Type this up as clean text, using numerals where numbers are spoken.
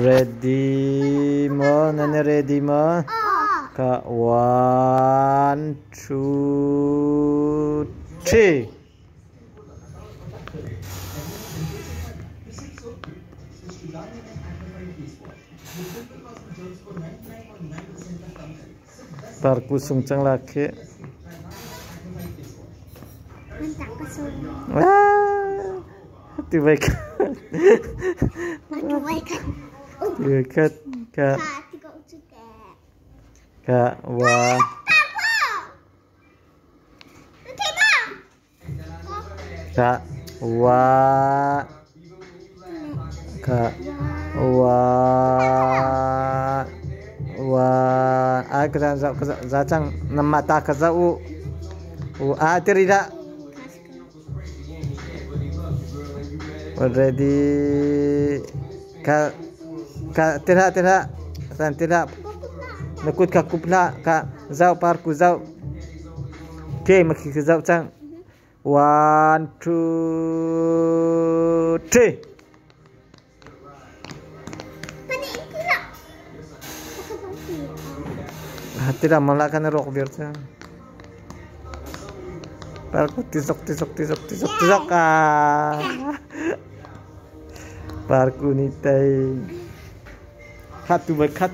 Ready mo, Nenek ready mo? Kak, 1, 2, 3. Parku sungcang lagi. Wah, hati baik. Dekat kak. Kak, wah. Kak, wah. Kak, wah. Wah, aku zacang nama tak kazau. Tidak. Ready. Kak, tidak. Nakut kakuk na kak zau parku zau. Oke, maki zau cang. 1, 2, 3. Tidak malakan rok biasa. Parku tisok. Parku nitai. Hatu bakat.